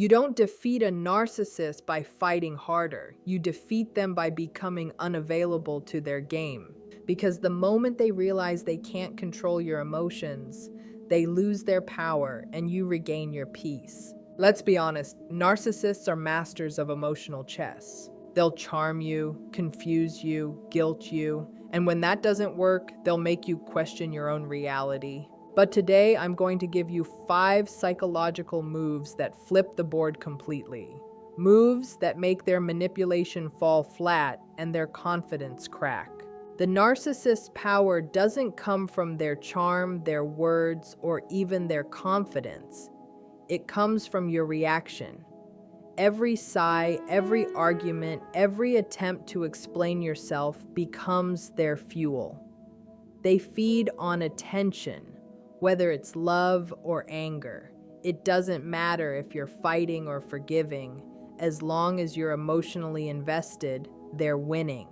You don't defeat a narcissist by fighting harder. You defeat them by becoming unavailable to their game. Because the moment they realize they can't control your emotions, they lose their power and you regain your peace. Let's be honest, narcissists are masters of emotional chess. They'll charm you, confuse you, guilt you, and when that doesn't work, they'll make you question your own reality. But today, I'm going to give you 5 psychological moves that flip the board completely. Moves that make their manipulation fall flat and their confidence crack. The narcissist's power doesn't come from their charm, their words, or even their confidence. It comes from your reaction. Every sigh, every argument, every attempt to explain yourself becomes their fuel. They feed on attention, whether it's love or anger. It doesn't matter if you're fighting or forgiving. As long as you're emotionally invested, they're winning.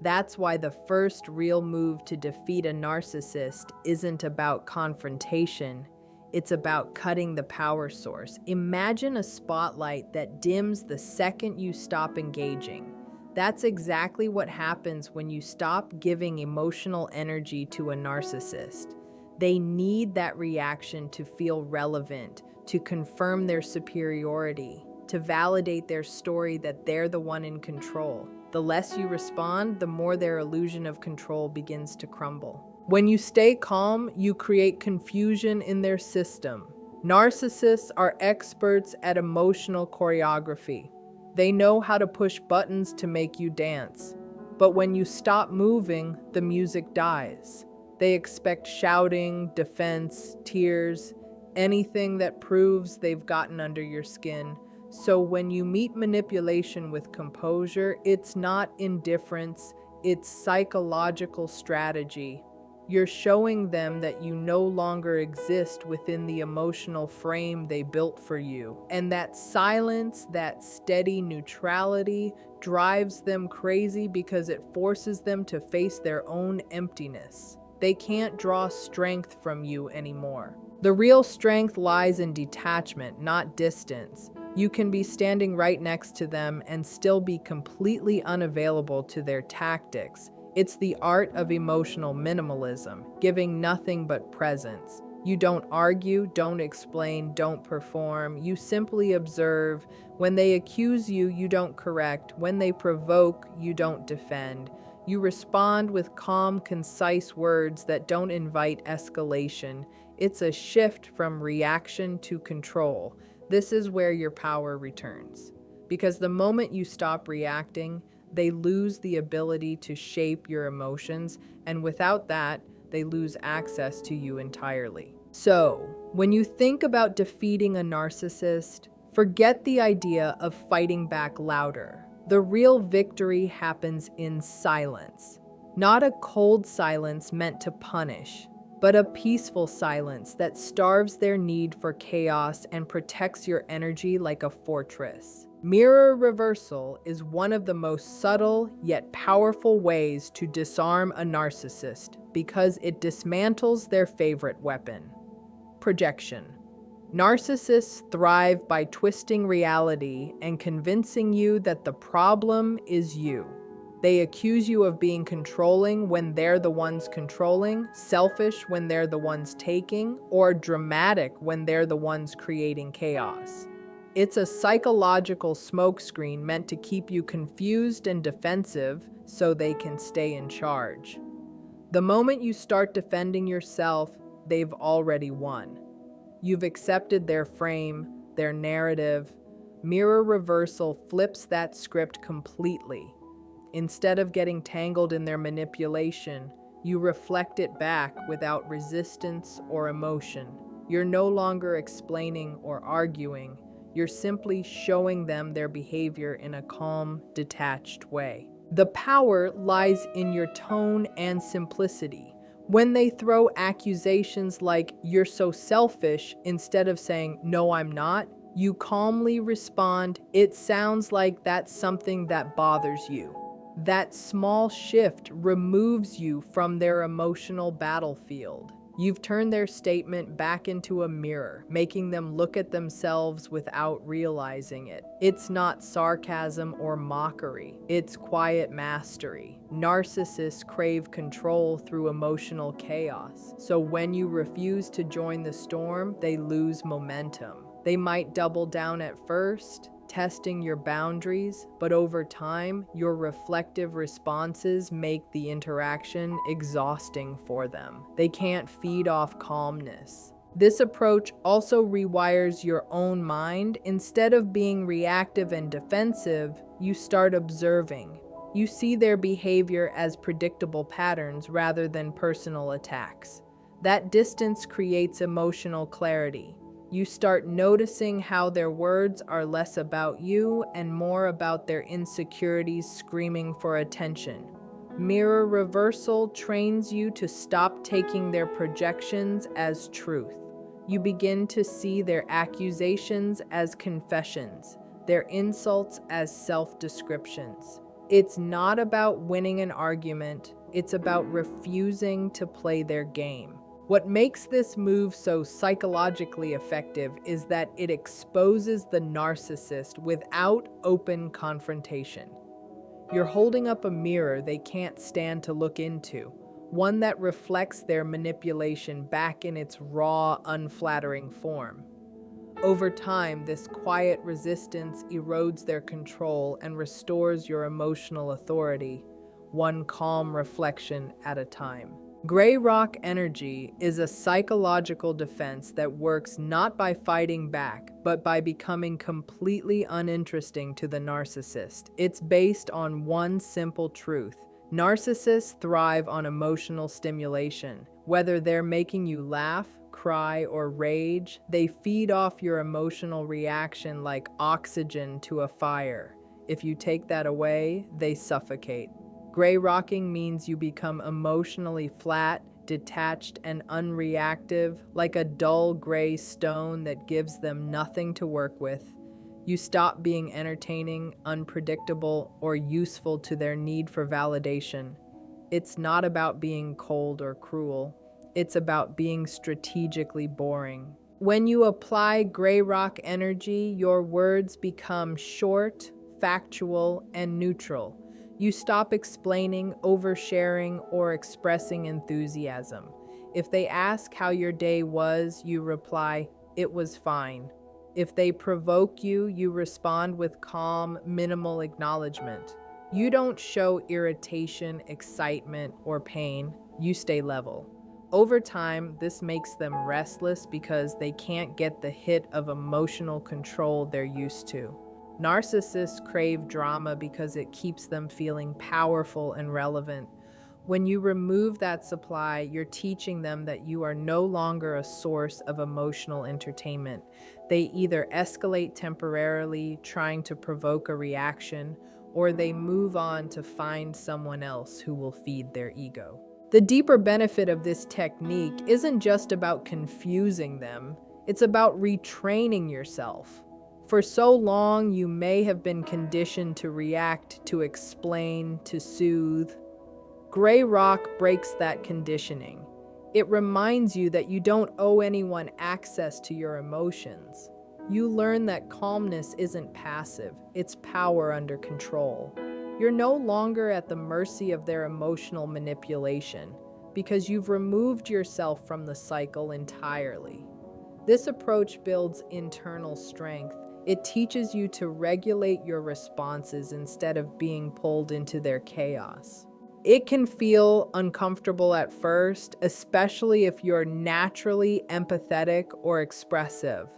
That's why the first real move to defeat a narcissist isn't about confrontation. It's about cutting the power source. Imagine a spotlight that dims the second you stop engaging. That's exactly what happens when you stop giving emotional energy to a narcissist. They need that reaction to feel relevant, to confirm their superiority, to validate their story that they're the one in control. The less you respond, the more their illusion of control begins to crumble. When you stay calm, you create confusion in their system. Narcissists are experts at emotional choreography. They know how to push buttons to make you dance. But when you stop moving, the music dies. They expect shouting, defense, tears, anything that proves they've gotten under your skin. So when you meet manipulation with composure, it's not indifference, it's psychological strategy. You're showing them that you no longer exist within the emotional frame they built for you. And that silence, that steady neutrality, drives them crazy because it forces them to face their own emptiness. They can't draw strength from you anymore. The real strength lies in detachment, not distance. You can be standing right next to them and still be completely unavailable to their tactics. It's the art of emotional minimalism, giving nothing but presence. You don't argue, don't explain, don't perform. You simply observe. When they accuse you, you don't correct. When they provoke, you don't defend. You respond with calm, concise words that don't invite escalation. It's a shift from reaction to control. This is where your power returns. Because the moment you stop reacting, they lose the ability to shape your emotions, and without that, they lose access to you entirely. So, when you think about defeating a narcissist, forget the idea of fighting back louder. The real victory happens in silence. Not a cold silence meant to punish, but a peaceful silence that starves their need for chaos and protects your energy like a fortress. Mirror reversal is one of the most subtle yet powerful ways to disarm a narcissist because it dismantles their favorite weapon: projection. Narcissists thrive by twisting reality and convincing you that the problem is you. They accuse you of being controlling when they're the ones controlling, selfish when they're the ones taking, or dramatic when they're the ones creating chaos. It's a psychological smokescreen meant to keep you confused and defensive so they can stay in charge. The moment you start defending yourself, they've already won. You've accepted their frame, their narrative. Mirror reversal flips that script completely. Instead of getting tangled in their manipulation, you reflect it back without resistance or emotion. You're no longer explaining or arguing. You're simply showing them their behavior in a calm, detached way. The power lies in your tone and simplicity. When they throw accusations like, "You're so selfish," instead of saying, "No, I'm not," you calmly respond, "It sounds like that's something that bothers you." That small shift removes you from their emotional battlefield. You've turned their statement back into a mirror, making them look at themselves without realizing it. It's not sarcasm or mockery, it's quiet mastery. Narcissists crave control through emotional chaos. So when you refuse to join the storm, they lose momentum. They might double down at first, testing your boundaries, but over time, your reflective responses make the interaction exhausting for them. They can't feed off calmness. This approach also rewires your own mind. Instead of being reactive and defensive, you start observing. You see their behavior as predictable patterns rather than personal attacks. That distance creates emotional clarity. You start noticing how their words are less about you and more about their insecurities screaming for attention. Mirror reversal trains you to stop taking their projections as truth. You begin to see their accusations as confessions, their insults as self-descriptions. It's not about winning an argument, it's about refusing to play their game. What makes this move so psychologically effective is that it exposes the narcissist without open confrontation. You're holding up a mirror they can't stand to look into, one that reflects their manipulation back in its raw, unflattering form. Over time, this quiet resistance erodes their control and restores your emotional authority, one calm reflection at a time. Gray rock energy is a psychological defense that works not by fighting back, but by becoming completely uninteresting to the narcissist. It's based on one simple truth. Narcissists thrive on emotional stimulation. Whether they're making you laugh, cry, or rage, they feed off your emotional reaction like oxygen to a fire. If you take that away, they suffocate. Gray rocking means you become emotionally flat, detached, and unreactive, like a dull gray stone that gives them nothing to work with. You stop being entertaining, unpredictable, or useful to their need for validation. It's not about being cold or cruel. It's about being strategically boring. When you apply gray rock energy, your words become short, factual, and neutral. You stop explaining, oversharing, or expressing enthusiasm. If they ask how your day was, you reply, "It was fine." If they provoke you, you respond with calm, minimal acknowledgement. You don't show irritation, excitement, or pain. You stay level. Over time, this makes them restless because they can't get the hit of emotional control they're used to. Narcissists crave drama because it keeps them feeling powerful and relevant. When you remove that supply, you're teaching them that you are no longer a source of emotional entertainment. They either escalate temporarily, trying to provoke a reaction, or they move on to find someone else who will feed their ego. The deeper benefit of this technique isn't just about confusing them, it's about retraining yourself. For so long, you may have been conditioned to react, to explain, to soothe. Gray rock breaks that conditioning. It reminds you that you don't owe anyone access to your emotions. You learn that calmness isn't passive, it's power under control. You're no longer at the mercy of their emotional manipulation because you've removed yourself from the cycle entirely. This approach builds internal strength. It teaches you to regulate your responses instead of being pulled into their chaos. It can feel uncomfortable at first, especially if you're naturally empathetic or expressive.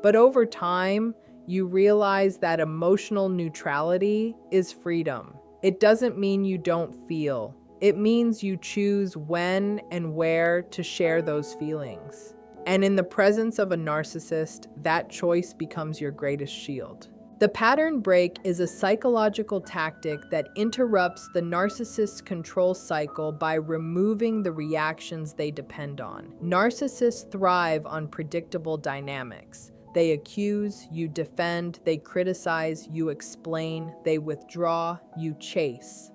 But over time, you realize that emotional neutrality is freedom. It doesn't mean you don't feel. It means you choose when and where to share those feelings. And in the presence of a narcissist, that choice becomes your greatest shield. The pattern break is a psychological tactic that interrupts the narcissist's control cycle by removing the reactions they depend on. Narcissists thrive on predictable dynamics. They accuse, you defend, they criticize, you explain, they withdraw, you chase.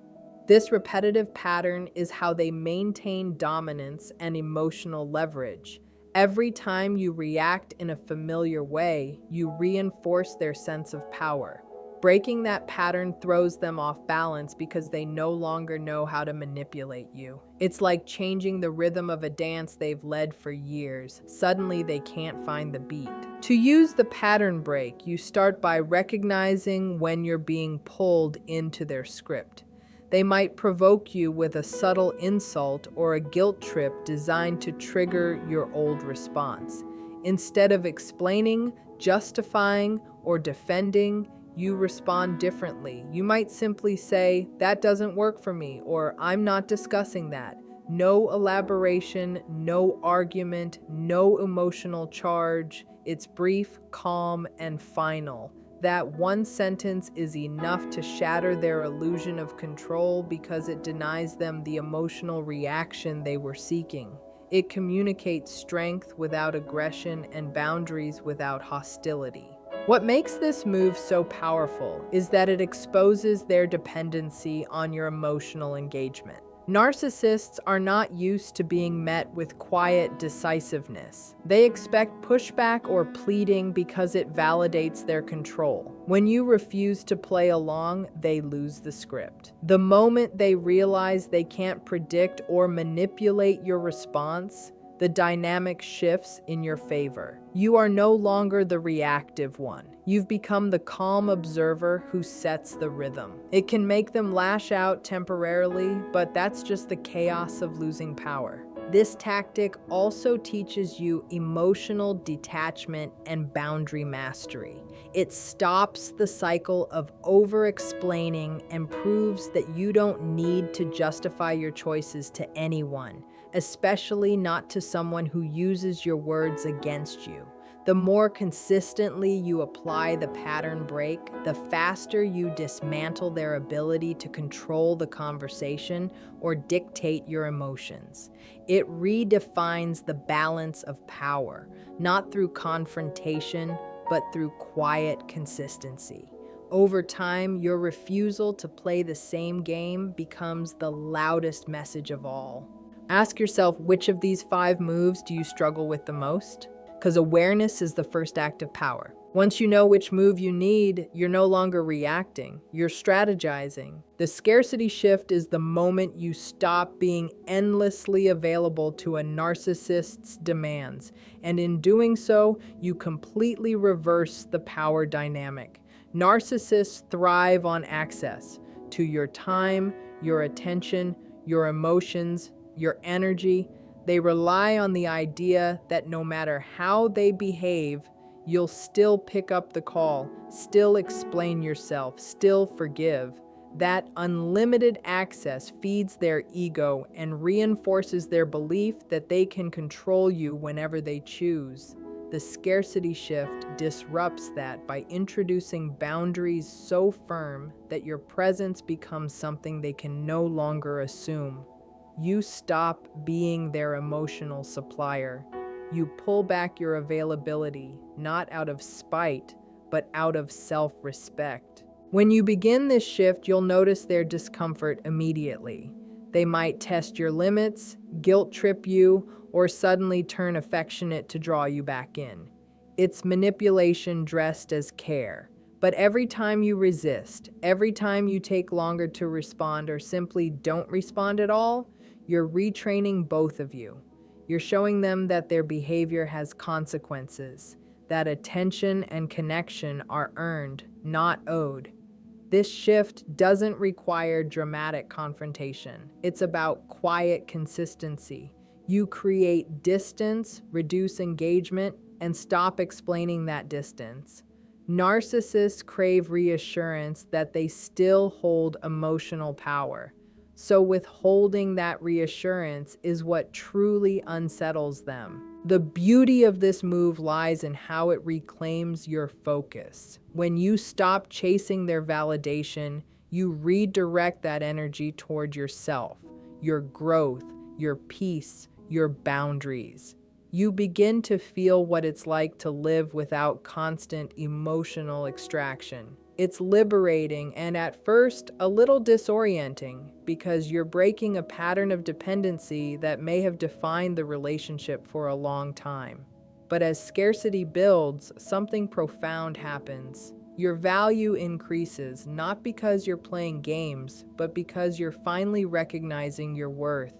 This repetitive pattern is how they maintain dominance and emotional leverage. Every time you react in a familiar way, you reinforce their sense of power. Breaking that pattern throws them off balance because they no longer know how to manipulate you. It's like changing the rhythm of a dance they've led for years. Suddenly, they can't find the beat. To use the pattern break, you start by recognizing when you're being pulled into their script. They might provoke you with a subtle insult or a guilt trip designed to trigger your old response. Instead of explaining, justifying, or defending, you respond differently. You might simply say, "That doesn't work for me," or "I'm not discussing that." No elaboration, no argument, no emotional charge. It's brief, calm, and final. That one sentence is enough to shatter their illusion of control because it denies them the emotional reaction they were seeking. It communicates strength without aggression and boundaries without hostility. What makes this move so powerful is that it exposes their dependency on your emotional engagement. Narcissists are not used to being met with quiet decisiveness. They expect pushback or pleading because it validates their control. When you refuse to play along, they lose the script. The moment they realize they can't predict or manipulate your response, the dynamic shifts in your favor. You are no longer the reactive one. You've become the calm observer who sets the rhythm. It can make them lash out temporarily, but that's just the chaos of losing power. This tactic also teaches you emotional detachment and boundary mastery. It stops the cycle of over-explaining and proves that you don't need to justify your choices to anyone, especially not to someone who uses your words against you. The more consistently you apply the pattern break, the faster you dismantle their ability to control the conversation or dictate your emotions. It redefines the balance of power, not through confrontation, but through quiet consistency. Over time, your refusal to play the same game becomes the loudest message of all. Ask yourself, which of these 5 moves do you struggle with the most? Because awareness is the first act of power. Once you know which move you need, you're no longer reacting, you're strategizing. The scarcity shift is the moment you stop being endlessly available to a narcissist's demands, and in doing so, you completely reverse the power dynamic. Narcissists thrive on access to your time, your attention, your emotions, your energy. They rely on the idea that no matter how they behave, you'll still pick up the call, still explain yourself, still forgive. That unlimited access feeds their ego and reinforces their belief that they can control you whenever they choose. The scarcity shift disrupts that by introducing boundaries so firm that your presence becomes something they can no longer assume. You stop being their emotional supplier. You pull back your availability, not out of spite, but out of self-respect. When you begin this shift, you'll notice their discomfort immediately. They might test your limits, guilt trip you, or suddenly turn affectionate to draw you back in. It's manipulation dressed as care. But every time you resist, every time you take longer to respond or simply don't respond at all, you're retraining both of you. You're showing them that their behavior has consequences, that attention and connection are earned, not owed. This shift doesn't require dramatic confrontation. It's about quiet consistency. You create distance, reduce engagement, and stop explaining that distance. Narcissists crave reassurance that they still hold emotional power. So withholding that reassurance is what truly unsettles them. The beauty of this move lies in how it reclaims your focus. When you stop chasing their validation, you redirect that energy toward yourself, your growth, your peace, your boundaries. You begin to feel what it's like to live without constant emotional extraction. It's liberating and at first a little disorienting because you're breaking a pattern of dependency that may have defined the relationship for a long time. But as scarcity builds, something profound happens. Your value increases not because you're playing games, but because you're finally recognizing your worth.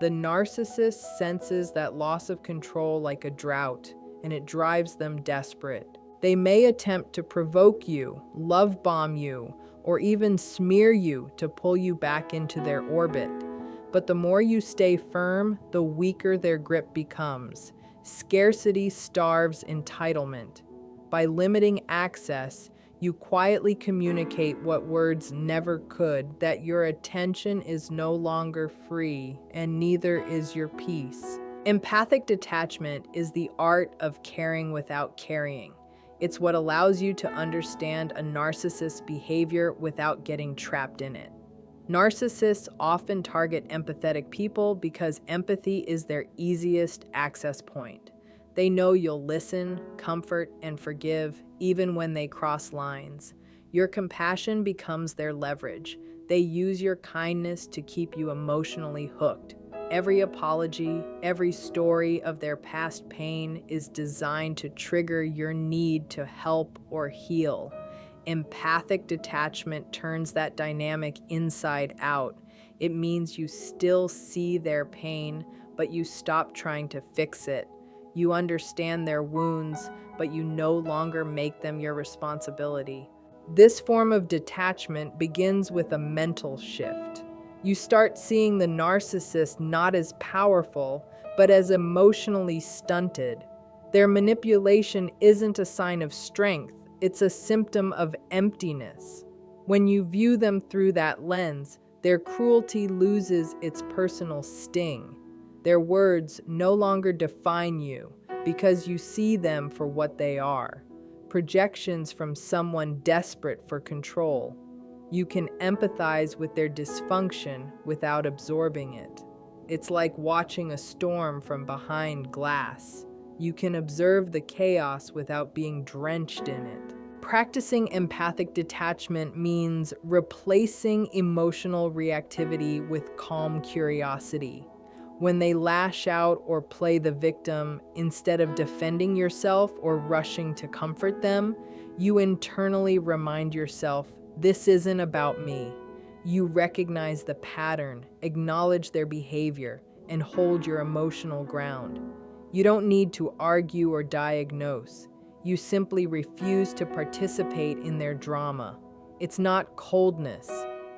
The narcissist senses that loss of control like a drought, and it drives them desperate. They may attempt to provoke you, love bomb you, or even smear you to pull you back into their orbit. But the more you stay firm, the weaker their grip becomes. Scarcity starves entitlement. By limiting access, you quietly communicate what words never could, that your attention is no longer free, and neither is your peace. Empathic detachment is the art of caring without carrying. It's what allows you to understand a narcissist's behavior without getting trapped in it. Narcissists often target empathetic people because empathy is their easiest access point. They know you'll listen, comfort, and forgive even when they cross lines. Your compassion becomes their leverage. They use your kindness to keep you emotionally hooked. Every apology, every story of their past pain is designed to trigger your need to help or heal. Empathic detachment turns that dynamic inside out. It means you still see their pain, but you stop trying to fix it. You understand their wounds, but you no longer make them your responsibility. This form of detachment begins with a mental shift. You start seeing the narcissist not as powerful, but as emotionally stunted. Their manipulation isn't a sign of strength, it's a symptom of emptiness. When you view them through that lens, their cruelty loses its personal sting. Their words no longer define you because you see them for what they are, projections from someone desperate for control. You can empathize with their dysfunction without absorbing it. It's like watching a storm from behind glass. You can observe the chaos without being drenched in it. Practicing empathic detachment means replacing emotional reactivity with calm curiosity. When they lash out or play the victim, instead of defending yourself or rushing to comfort them, you internally remind yourself, this isn't about me. You recognize the pattern, acknowledge their behavior, and hold your emotional ground. You don't need to argue or diagnose. You simply refuse to participate in their drama. It's not coldness,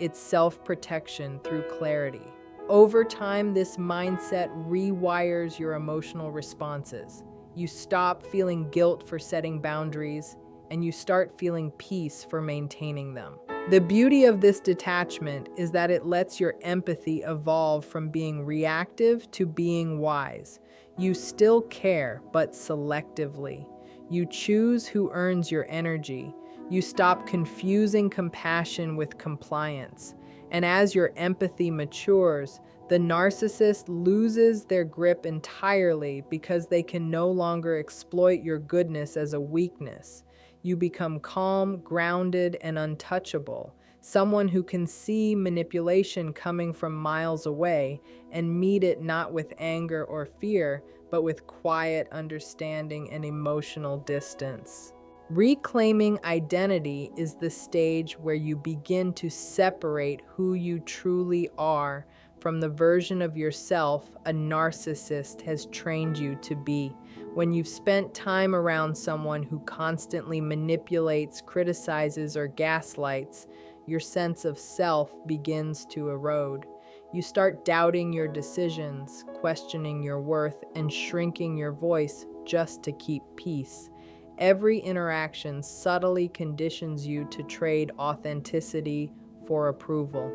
it's self-protection through clarity. Over time, this mindset rewires your emotional responses. You stop feeling guilt for setting boundaries, and you start feeling peace for maintaining them. The beauty of this detachment is that it lets your empathy evolve from being reactive to being wise. You still care, but selectively. You choose who earns your energy. You stop confusing compassion with compliance. And as your empathy matures, the narcissist loses their grip entirely because they can no longer exploit your goodness as a weakness. You become calm, grounded, and untouchable, someone who can see manipulation coming from miles away and meet it not with anger or fear, but with quiet understanding and emotional distance. Reclaiming identity is the stage where you begin to separate who you truly are from the version of yourself a narcissist has trained you to be. When you've spent time around someone who constantly manipulates, criticizes, or gaslights, your sense of self begins to erode. You start doubting your decisions, questioning your worth, and shrinking your voice just to keep peace. Every interaction subtly conditions you to trade authenticity for approval.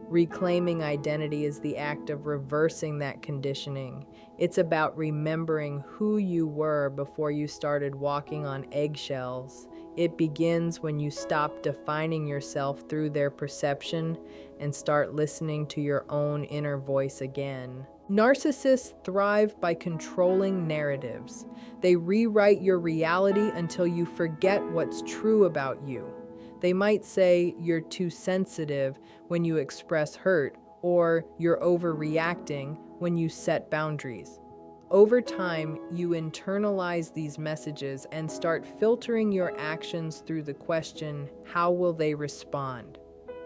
Reclaiming identity is the act of reversing that conditioning. It's about remembering who you were before you started walking on eggshells. It begins when you stop defining yourself through their perception and start listening to your own inner voice again. Narcissists thrive by controlling narratives. They rewrite your reality until you forget what's true about you. They might say you're too sensitive when you express hurt, or you're overreacting when you set boundaries. Over time, you internalize these messages and start filtering your actions through the question, how will they respond?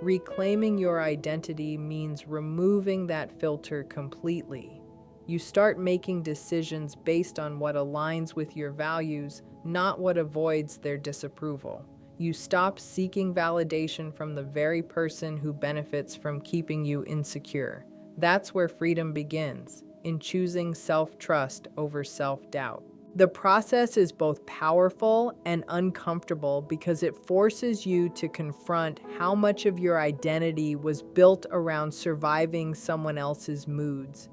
Reclaiming your identity means removing that filter completely. You start making decisions based on what aligns with your values, not what avoids their disapproval. You stop seeking validation from the very person who benefits from keeping you insecure. That's where freedom begins, in choosing self-trust over self-doubt. The process is both powerful and uncomfortable because it forces you to confront how much of your identity was built around surviving someone else's moods.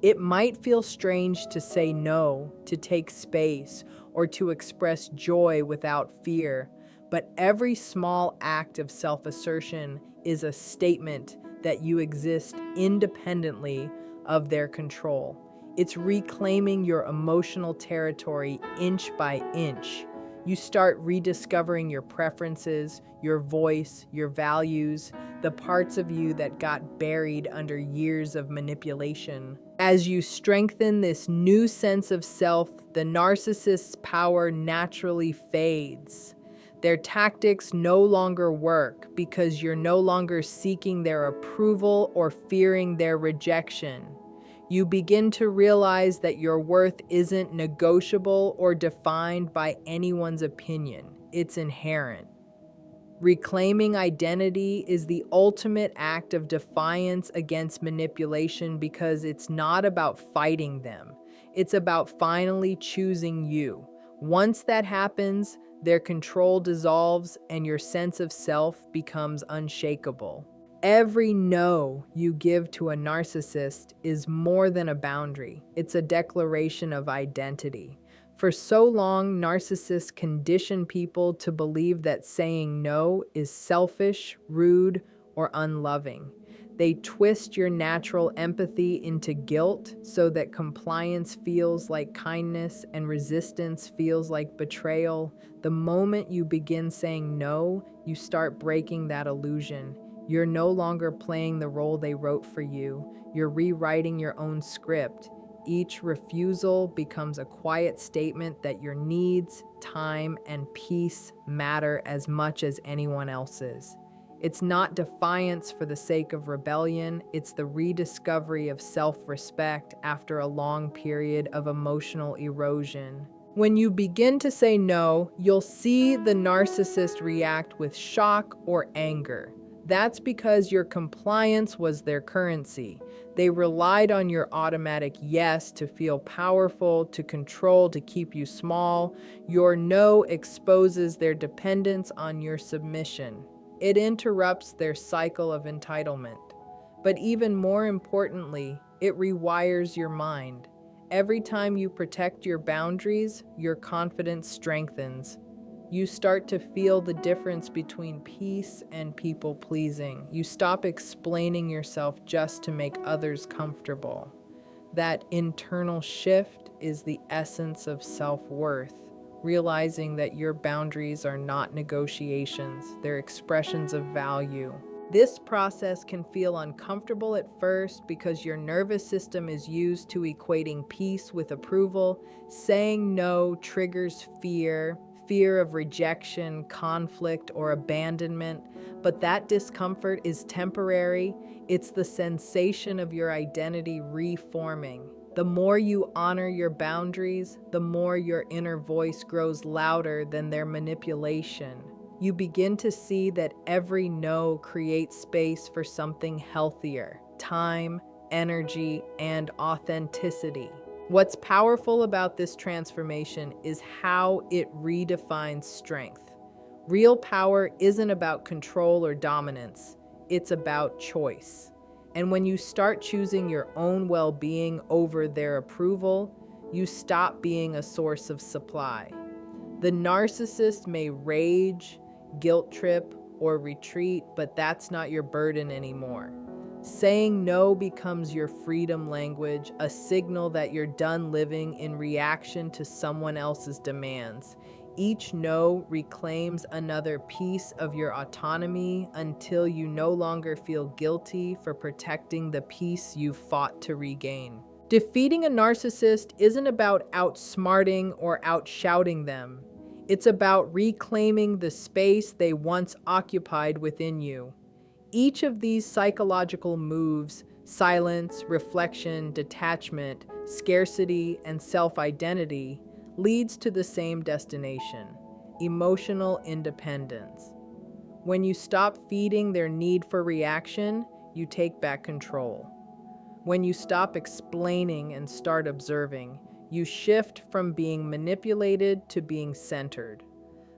It might feel strange to say no, to take space, or to express joy without fear, but every small act of self-assertion is a statement that you exist independently of their control. It's reclaiming your emotional territory inch by inch. You start rediscovering your preferences, your voice, your values, the parts of you that got buried under years of manipulation. As you strengthen this new sense of self, the narcissist's power naturally fades. Their tactics no longer work because you're no longer seeking their approval or fearing their rejection. You begin to realize that your worth isn't negotiable or defined by anyone's opinion. It's inherent. Reclaiming identity is the ultimate act of defiance against manipulation because it's not about fighting them. It's about finally choosing you. Once that happens, their control dissolves and your sense of self becomes unshakable. Every no you give to a narcissist is more than a boundary. It's a declaration of identity. For so long, narcissists condition people to believe that saying no is selfish, rude, or unloving. They twist your natural empathy into guilt so that compliance feels like kindness and resistance feels like betrayal. The moment you begin saying no, you start breaking that illusion. You're no longer playing the role they wrote for you. You're rewriting your own script. Each refusal becomes a quiet statement that your needs, time, and peace matter as much as anyone else's. It's not defiance for the sake of rebellion, it's the rediscovery of self-respect after a long period of emotional erosion. When you begin to say no, you'll see the narcissist react with shock or anger. That's because your compliance was their currency. They relied on your automatic yes to feel powerful, to control, to keep you small. Your no exposes their dependence on your submission. It interrupts their cycle of entitlement. But even more importantly, it rewires your mind. Every time you protect your boundaries, your confidence strengthens. You start to feel the difference between peace and people-pleasing. You stop explaining yourself just to make others comfortable. That internal shift is the essence of self-worth, realizing that your boundaries are not negotiations, they're expressions of value. This process can feel uncomfortable at first because your nervous system is used to equating peace with approval. Saying no triggers fear of rejection, conflict, or abandonment. But that discomfort is temporary. It's the sensation of your identity reforming. The more you honor your boundaries, the more your inner voice grows louder than their manipulation. You begin to see that every no creates space for something healthier: time, energy, and authenticity. What's powerful about this transformation is how it redefines strength. Real power isn't about control or dominance, it's about choice. And when you start choosing your own well-being over their approval, you stop being a source of supply. The narcissist may rage, guilt trip, or retreat, but that's not your burden anymore. Saying no becomes your freedom language, a signal that you're done living in reaction to someone else's demands. Each no reclaims another piece of your autonomy until you no longer feel guilty for protecting the peace you fought to regain. Defeating a narcissist isn't about outsmarting or outshouting them. It's about reclaiming the space they once occupied within you. Each of these psychological moves, silence, reflection, detachment, scarcity, and self-identity, leads to the same destination: emotional independence. When you stop feeding their need for reaction, you take back control. When you stop explaining and start observing, you shift from being manipulated to being centered.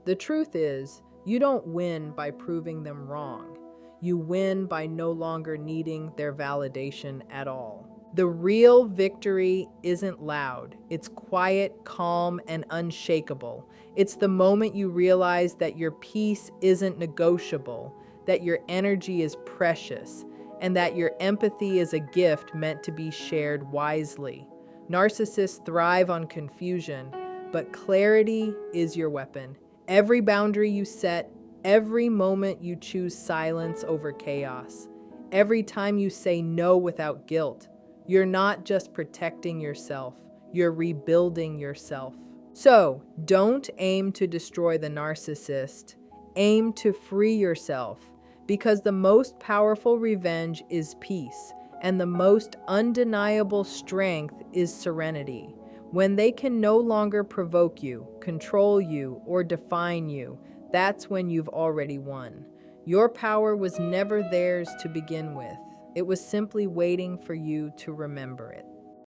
The truth is, you don't win by proving them wrong. You win by no longer needing their validation at all. The real victory isn't loud. It's quiet, calm, and unshakable. It's the moment you realize that your peace isn't negotiable, that your energy is precious, and that your empathy is a gift meant to be shared wisely. Narcissists thrive on confusion, but clarity is your weapon. Every boundary you set, every moment you choose silence over chaos, every time you say no without guilt, you're not just protecting yourself, you're rebuilding yourself. So, don't aim to destroy the narcissist, aim to free yourself, because the most powerful revenge is peace, and the most undeniable strength is serenity. When they can no longer provoke you, control you, or define you, that's when you've already won. Your power was never theirs to begin with. It was simply waiting for you to remember it.